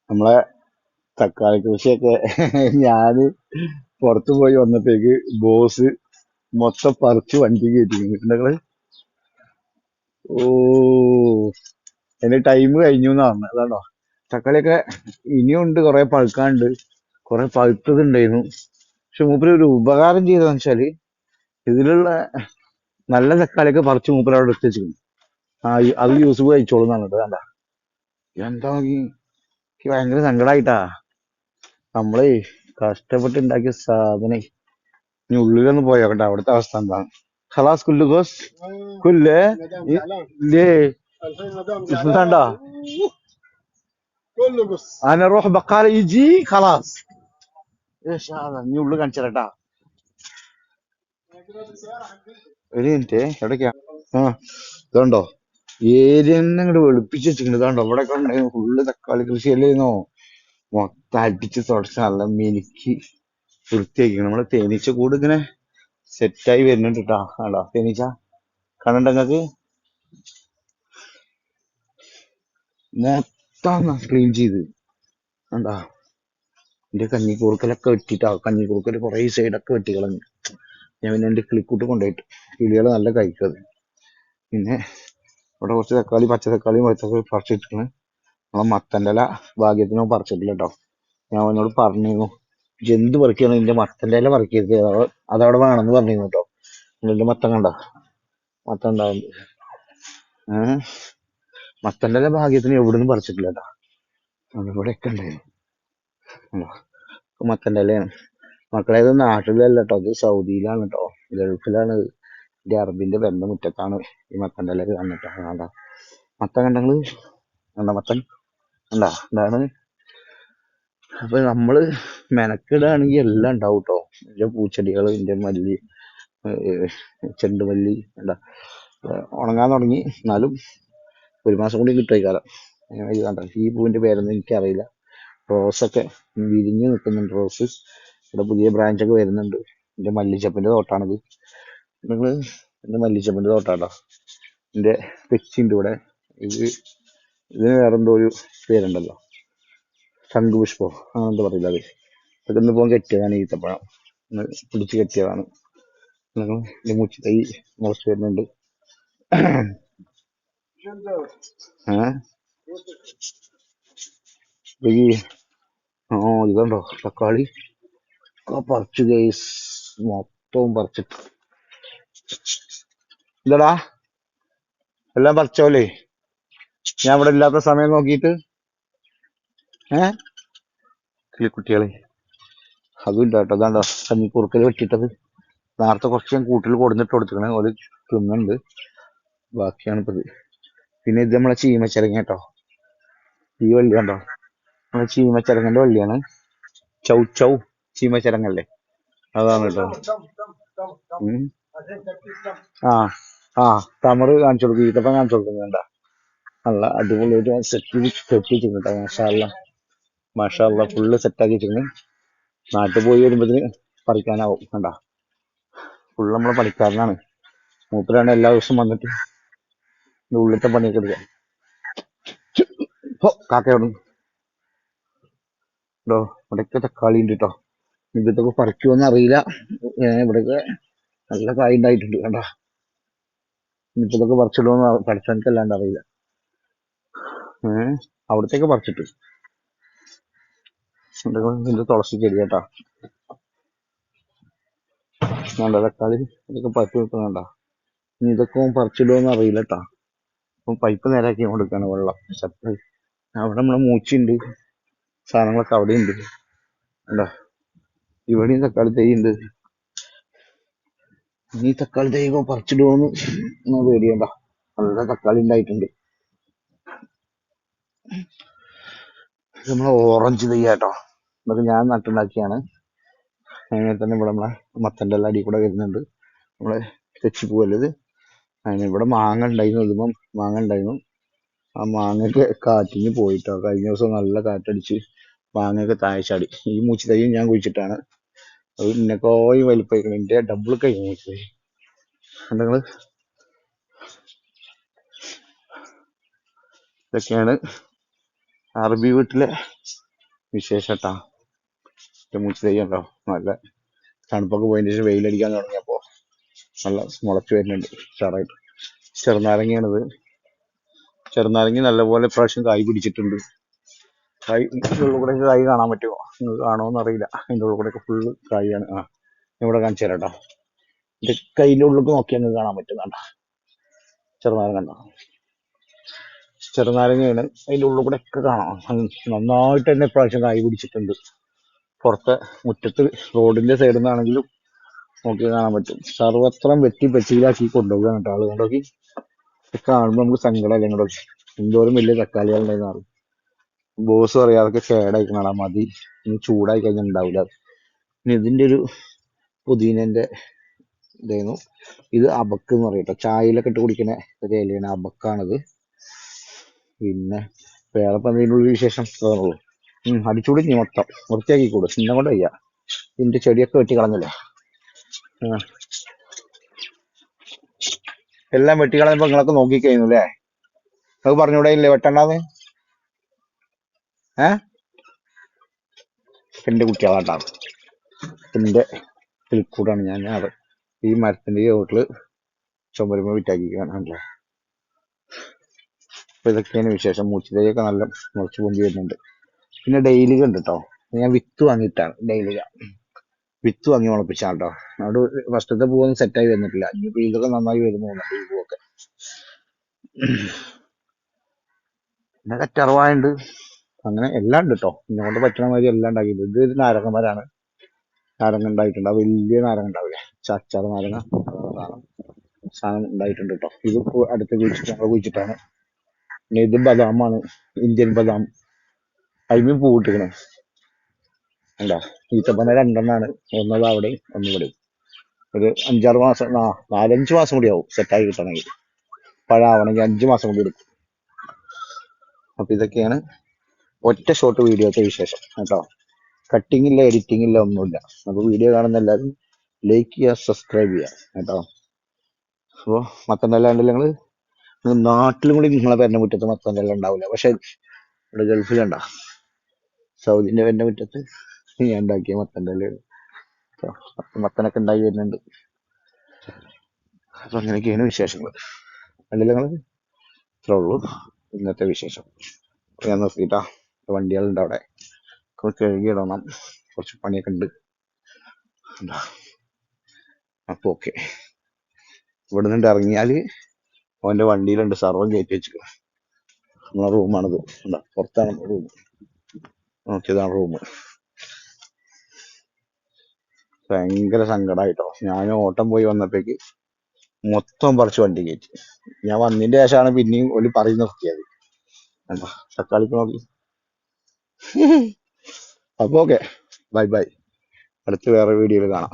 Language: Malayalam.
നമ്മളെ തക്കാളി കൃഷിയൊക്കെ ഞാന് പുറത്തു പോയി വന്നപ്പോഴേക്ക് ബോസ് മൊത്തം പറിച്ച് വണ്ടി കയറ്റിങ്ങള്. ഓ, എന്റെ ടൈം കഴിഞ്ഞു എന്നാ പറഞ്ഞത്. അതാണോ തക്കാളിയൊക്കെ ഇനിയും ഉണ്ട്, കുറെ പഴുക്കാണ്ട്, കുറെ പഴുത്തതുണ്ടായിരുന്നു. പക്ഷെ മൂപ്പര് ഒരു ഉപകാരം ചെയ്തതെന്ന് വെച്ചാല് ഇതിലുള്ള നല്ല തക്കാളിയൊക്കെ പറിച്ച് മൂപ്പര് അവിടെ എടുത്ത് വെച്ചിരുന്നു. അത് യൂസ് കഴിച്ചോളും പറഞ്ഞിട്ട്. വേണ്ട, എന്താ നോക്കി, എനിക്ക് ഭയങ്കര സങ്കടമായിട്ടാ. നമ്മളെ കഷ്ടപ്പെട്ട് ഉണ്ടാക്കിയ സാധനം ഇനി ഉള്ളിലൊന്ന് പോയോക്കട്ടെ അവിടുത്തെ അവസ്ഥ എന്താണ്. خلاص كله قص كله ليه استنى انا اروح بقال يجي خلاص. ايش هذا ഇനി ഉള്ളു കാണിച്ചേരട്ടാ. ഒരു മിനിറ്റ് എവിടേക്കാ. ആ, ഇതുണ്ടോ ഏരിയ തന്നെ ഇങ്ങോട്ട് വെളുപ്പിച്ച് വെച്ചിട്ടുണ്ട്. ഇതാണ്ടോ ഇവിടെ കണ്ടേ ഫുള്ള് തക്കാളി കൃഷിയല്ലേന്നോ. മൊത്തം അടിച്ച് തുടച്ച് നല്ല മിനുക്കി വൃത്തിയാക്കി. നമ്മളെ തേനീച്ച കൂട് ഇങ്ങനെ സെറ്റായി വരുന്നുണ്ട് കേട്ടാ. ആടാ തേനീച്ച കണ്ടോ നിങ്ങക്ക്. മൊത്തം ക്ലീൻ ചെയ്ത് കണ്ടാ. എന്റെ കഞ്ഞിക്കൂർക്കലൊക്കെ വെട്ടിട്ടാ. കഞ്ഞിക്കൂർക്കല് കുറെ സൈഡൊക്കെ വെട്ടി കളഞ്ഞു. ഞാൻ പിന്നെ എന്റെ കിളിക്കൂട്ട് കൊണ്ടുപോയിട്ട് കിളികള് നല്ല കഴിക്കത്. പിന്നെ ഇവിടെ കുറച്ച് തക്കാളി, പച്ച തക്കാളിയും വെച്ചൊക്കെ പറിച്ചിട്ടിരിക്കണ്. നമ്മളെ മത്തന്റെ ഇല ഭാഗ്യത്തിന് പറിച്ചിട്ടില്ല കേട്ടോ. ഞാൻ അവനോട് പറഞ്ഞിരുന്നു എന്ത് പറിക്കണം എന്റെ മത്തന്റെ ഇല പറിക്കരുത്, അതവിടെ വേണമെന്ന് പറഞ്ഞിരുന്നു കേട്ടോ. നിങ്ങളുടെ മത്തം കണ്ട മത്തം ഉണ്ടാവുന്നത്. ഏഹ് മത്തന്റെ ഇല ഭാഗ്യത്തിന് എവിടുന്നും പറിച്ചിട്ടില്ല കേട്ടോ. ഇവിടെയൊക്കെ ഉണ്ടായിരുന്നു മത്തന്റെ ഇലയാണ്. മക്കളെ ഇത് നാട്ടിലല്ല കേട്ടോ, ഇത് സൗദിയിലാണ് കേട്ടോ, ഗൾഫിലാണ്. ഇത് അറബിന്റെ ബന്ധ മുറ്റത്താണ് ഈ മത്തന്റെ ഇല വന്നിട്ട്. വേണ്ട മത്തൻ കണ്ടങ്ങള്, കണ്ട മത്തൻ കണ്ട. എന്താണ് അപ്പൊ നമ്മള് മെനക്കിടാണെങ്കിൽ എല്ലാം ഉണ്ടാവും കേട്ടോ. എന്റെ പൂച്ചെടികള്, എന്റെ മല്ലി, ചെണ്ടുമല്ലി എന്താ ഉണങ്ങാൻ തുടങ്ങി. എന്നാലും ഒരു മാസം കൂടി കിട്ടുമായിക്കാലം. ഇത് കണ്ട ഈ പൂവിന്റെ പേരൊന്നും എനിക്കറിയില്ല. റോസൊക്കെ വിരിഞ്ഞ് നിൽക്കുന്നുണ്ട്. റോസ് ഇവിടെ പുതിയ ബ്രാഞ്ചൊക്കെ വരുന്നുണ്ട്. എന്റെ മല്ലിച്ചപ്പിന്റെ തോട്ടാണിത്. നിങ്ങള് എന്റെ മല്ലിച്ചപ്പിന്റെ തോട്ടാട്ടോ. എന്റെ തെച്ചിണ്ട് ഇവിടെ. ഇത് ഇതിന് വേറെന്തോ ഒരു പേരുണ്ടല്ലോ, ശംഖുപുഷ്പോ അങ്ങനെ എന്താ പറയില്ല. അത് ഇതൊക്കെ ഒന്ന് പോകാൻ കെട്ടിയതാണ്. ഈത്തപ്പഴം ഒന്ന് പിടിച്ച് കെട്ടിയതാണ്. നിങ്ങൾ എന്റെ മുച്ചി തൈ മുളച്ച് വരുന്നുണ്ട്. ഏഹ് ഈ ഇതുണ്ടോ തക്കാളി പറിച്ചു ഗൈസ്, മൊത്തവും പറിച്ചിട്ട്. ഇല്ലടാ എല്ലാം പറിച്ചോലേ ഞാൻ ഇവിടെ ഇല്ലാത്ത സമയം നോക്കിയിട്ട്. ഏഹ് കിളിക്കുട്ടികളെ അതും ഇല്ല കേട്ടോ. അതാണ്ടോ കഞ്ഞിക്കുറുക്കല് വെട്ടിട്ടത്. നേരത്തെ കുറച്ച് ഞാൻ കൂട്ടിൽ കൊടുത്തിട്ട് കൊടുത്തിക്കണേ. ഒരു തിന്നുണ്ട്, ബാക്കിയാണ് ഇപ്പത്. പിന്നെ ഇത് നമ്മളെ ചീമച്ചിറങ്ങ കേട്ടോ. ഈ വള്ളി കണ്ടോ, നമ്മളെ ചീമച്ചിറങ്ങന്റെ വള്ളിയാണ്. ചൗ ചൗ ചീമച്ചിറങ്ങല്ലേ, അതാണ് കേട്ടോ. ഉം. ആ ആ തമറ് കാണിച്ചു കൊടുക്കും, ഈത്തപ്പം കാണിച്ചു കൊടുക്കുന്നുണ്ട. നല്ല അടിപൊളിയായിട്ട് സെറ്റ് വെച്ചിട്ടുണ്ട് കേട്ടോ. മാഷാല്ല മാഷാല്ല ഫുള്ള് സെറ്റാക്കി വെച്ചിട്ടുണ്ട്. നാട്ടിൽ പോയി വരുമ്പോഴത്തിന് പറിക്കാനാവും. കണ്ട ഫുള്ള് നമ്മളെ പണിക്കാരനാണ്. മൂപ്പരാണ് എല്ലാ ദിവസവും വന്നിട്ട് ഉള്ളിലത്തെ പണിയൊക്കെ എടുക്കുക. കാക്കയോട് കേട്ടോ. ഇവിടെയൊക്കെ തക്കാളി ഉണ്ട് കേട്ടോ. ഇതൊക്കെ പറിക്കുമോന്ന് അറിയില്ല. ഇവിടെയൊക്കെ നല്ല കായ് ഉണ്ടായിട്ടുണ്ട് കണ്ട. ഇനിയിപ്പോ ഇതൊക്കെ പറിച്ചിടുമെന്ന് പഠിച്ചവനക്ക് അല്ലാണ്ട് അറിയില്ല. അവിടത്തേക്ക് പറിച്ചിട്ട് ഇതിന്റെ തുളസി ചെടി കേട്ടാ. വേണ്ട തക്കാളി ഇതൊക്കെ പറിച്ചു വെക്കുന്നുണ്ട. ഇനി ഇതൊക്കെ പറിച്ചിടുമെന്ന് അറിയില്ല കേട്ടാ. അപ്പം പൈപ്പ് നേരാക്കി കൊടുക്കാണ് വെള്ളം സപ്ലൈ. അവിടെ നമ്മളെ മൂച്ചിണ്ട്, സാധനങ്ങളൊക്കെ അവിടെ ഉണ്ട്. എന്താ ഇവിടെയും തക്കാളി തൈ ഉണ്ട്. ഈ തക്കാളി തൈ പറിച്ചിടുമോന്ന് പേടിയണ്ട. നല്ല തക്കാളി ഉണ്ടായിട്ടുണ്ട്. നമ്മളെ ഓറഞ്ച് തൈ കേട്ടോ. ഇതൊക്കെ ഞാൻ നട്ടുണ്ടാക്കിയാണ്. അങ്ങനെ തന്നെ ഇവിടെ നമ്മളെ മത്തൻ്റെ എല്ലാം അടി കൂടെ വരുന്നുണ്ട്. നമ്മളെ തെച്ചിപ്പൂവല്ലത്. അങ്ങനെ ഇവിടെ മാങ്ങ ഉണ്ടായിരുന്നു. ഇതുമ്പം മാങ്ങ ഉണ്ടായിരുന്നു. ആ മാങ്ങയൊക്കെ കാറ്റിന് പോയിട്ടോ. കഴിഞ്ഞ ദിവസം നല്ല കാറ്റടിച്ച് മാങ്ങയൊക്കെ താഴെ ചാടി. ഈ മൂച്ചി തൈയും ഞാൻ കുഴിച്ചിട്ടാണ്. അത് ഇന്നെക്കോയി വലിപ്പം എന്റെ ഡബിൾ കഴിഞ്ഞു മൂച്ചി. നിങ്ങള് ഇതൊക്കെയാണ് അറബി വീട്ടിലെ വിശേഷട്ടാ മുറിച്ച് തയ്യണ്ടോ നല്ല തണുപ്പൊക്കെ പോയതിന് ശേഷം വെയിലടിക്കാൻ തുടങ്ങിയപ്പോ നല്ല മുളച്ച് വരുന്നുണ്ട് ഉഷാറായിട്ട്. ചെറുനാരങ്ങയാണിത്. ചെറുനാരങ്ങ നല്ലപോലെ പ്രാവശ്യം കായ് പിടിച്ചിട്ടുണ്ട്. കായ് ഇതിന്റെ ഉള്ളിൽ കൂടെ കായ് കാണാൻ പറ്റുമോ? നിങ്ങൾക്ക് കാണുമോന്ന് അറിയില്ല. അതിന്റെ ഉള്ളിൽ കൂടെ ഫുള്ള് കായാണ്. ആ ഇവിടെ കാണിച്ചു തരാം കേട്ടോ. എന്റെ കയ്യിന്റെ ഉള്ളിൽ നോക്കിയാൽ നിങ്ങൾക്ക് കാണാൻ പറ്റുന്നണ്ട ചെറുനാരങ്ങ ഉണ്ടോ? ചെറുനാരങ്ങയാണ്. അതിന്റെ ഉള്ളിൽ കൂടെ ഒക്കെ കാണാം. നന്നായിട്ട് തന്നെ ഇപ്രാവശ്യം കായ് പിടിച്ചിട്ടുണ്ട്. പുറത്തെ മുറ്റത്ത് റോഡിന്റെ സൈഡിൽ നിന്നാണെങ്കിലും നോക്കി കാണാൻ പറ്റും. സർവത്രം വെട്ടി പെട്ടിയിലാക്കി കൊണ്ടുപോകുക കേട്ടോ ആള് കൊണ്ടുപോയി. കാണുമ്പോൾ നമുക്ക് സങ്കടമല്ലേ ഇങ്ങോട്ട് എന്തോരം വലിയ തക്കാളികളുണ്ടായിരുന്നു. ബോസ് പറയാം അതൊക്കെ കേടായി കാണാൻ മതി, ഇനി ചൂടായി കഴിഞ്ഞാൽ ഉണ്ടാവില്ല. ഇനി ഇതിന്റെ ഒരു പുതിനന്റെ ഇതായിരുന്നു. ഇത് അബക്ക് എന്ന് പറയട്ടോ, ചായയിലൊക്കെ ഇട്ട് കുടിക്കുന്ന ഒരു ഇലയാണ് അബക്കാണിത്. പിന്നെ വേറെ പതിനുള്ള വിശേഷം തോന്നുള്ളൂ. അടിച്ചുകൂടി നീ മൊത്തം വൃത്തിയാക്കി കൂടും. ഇന്നെ കൊണ്ട് വയ്യ. ഇതിന്റെ ചെടിയൊക്കെ വെട്ടി കളഞ്ഞല്ലേ. എല്ലാം വെട്ടി കളഞ്ഞപ്പോ നിങ്ങളൊക്കെ നോക്കിക്കഴിഞ്ഞു അല്ലേ? അത് പറഞ്ഞൂടെ ഇല്ലേ വെട്ടണ്ടാന്ന്? എന്റെ കുട്ടികളാട്ടാണ്. എന്റെ കിളിക്കൂടാണ് ഞാൻ. ഈ മരത്തിന്റെ ചോട്ടില് ചുമരുമ്പോ വിറ്റാക്കിക്കാണല്ലേ. അപ്പൊ ഇതൊക്കെയാണ് വിശേഷം. മൂച്ചിതയൊക്കെ നല്ല മുളച്ച് പൊന്തി വരുന്നുണ്ട്. പിന്നെ ഡെയിലിക ഉണ്ട് കേട്ടോ. ഞാൻ വിത്ത് വാങ്ങിയിട്ടാണ് ഡെയിലിക. വിത്ത് വാങ്ങി മുളപ്പിച്ചാണ് കേട്ടോ. അവിടെ ഫസ്റ്റത്തെ പൂവൊന്നും സെറ്റായി വരുന്നിട്ടില്ല. ഇനിയിപ്പോ ഇതൊക്കെ നന്നായി വരുന്നു ഈ പൂവൊക്കെ. പിന്നെ കറ്ററവായുണ്ട്. അങ്ങനെ എല്ലാം ഉണ്ട് കേട്ടോ. എന്നെ കൊണ്ട് പറ്റണ മാതിരി എല്ലാം ഉണ്ടാക്കിയിട്ടുണ്ട്. ഇത് ഒരു നാരങ്ങന്മാരാണ്. നാരങ്ങ ഉണ്ടായിട്ടുണ്ട്. ആ വലിയ നാരങ്ങ ഉണ്ടാവില്ലേ, അച്ചാറ് നാരങ്ങ സാധനം ഉണ്ടായിട്ടുണ്ട് കേട്ടോ. ഇത് അടുത്ത് കുഴിച്ചിട്ട് ഞങ്ങൾ കുഴിച്ചിട്ടാണ്. പിന്നെ ഇത് ബദാമാണ്, ഇന്ത്യൻ ബദാം. അതിന് പൂ ഇട്ടിക്കണേ എന്താ. ഈത്തപ്പന രണ്ടെണ്ണാണ്. ഒന്നത് അവിടെ ഒന്നിവിടെയും. ഒരു 5-6 മാസം 4-5 മാസം കൂടി ആവും സെറ്റായി കിട്ടണമെങ്കിൽ. പഴമാവണമെങ്കിൽ 5 മാസം കൂടി എടുക്കും. അപ്പൊ ഇതൊക്കെയാണ് ഒറ്റ ഷോട്ട് വീഡിയോത്തെ വിശേഷം കേട്ടോ. കട്ടിങ് ഇല്ല, എഡിറ്റിംഗ് ഇല്ല, ഒന്നുമില്ല. അപ്പൊ വീഡിയോ കാണുന്ന എല്ലാവരും ലൈക്ക് ചെയ്യുക, സബ്സ്ക്രൈബ് ചെയ്യുക കേട്ടോ. അപ്പോൾ മത്തനെല്ലാം ഉണ്ടല്ലോ. നിങ്ങൾ നാട്ടിലും കൂടി നിങ്ങളെ പേരുടെ മുറ്റത്ത് മത്തനെല്ലാം ഉണ്ടാവില്ല. പക്ഷെ ഇവിടെ ഗൾഫിലുണ്ട, സൗദിന്റെ പേരുടെ മുറ്റത്ത് ഞാൻ ഉണ്ടാക്കിയ മത്തൻ്റെ മത്തനൊക്കെ ഉണ്ടായി വരുന്നുണ്ട്. അപ്പൊ അങ്ങനെയൊക്കെയാണ് വിശേഷങ്ങൾ. കണ്ടില്ല നിങ്ങൾ? ഇത്രേ ഉള്ളൂ ഇന്നത്തെ വിശേഷം. ഞാൻ നിർത്തിയിട്ടാ. വണ്ടികളുണ്ട് അവിടെ, കഴുകിയിടണം. കുറച്ച് പണിയൊക്കെ ഉണ്ട്. അപ്പൊ ഓക്കെ. ഇവിടെ നിന്ന് ഇറങ്ങിയാല് അവന്റെ വണ്ടിയിലുണ്ട് സർവം കയറ്റി വെച്ചിട്ട്. നമ്മളെ റൂമാണിത്. എന്താ പുറത്താണ് റൂം. നോക്കിയതാണ് റൂം. ഭയങ്കര സങ്കടമായിട്ടോ. ഞാൻ ഓട്ടം പോയി വന്നപ്പോഴേക്ക് മൊത്തം പറിച്ച് വണ്ടി കയറ്റി. ഞാൻ വന്നതിന്റെ ശേഷമാണ് പിന്നെയും ഒരു പറയി നിർത്തിയത്. എന്താ തക്കാളിക്ക് നോക്കി. അപ്പൊ ഓക്കെ, ബൈ ബൈ. അടുത്ത വേറെ വീഡിയോയിൽ കാണാം.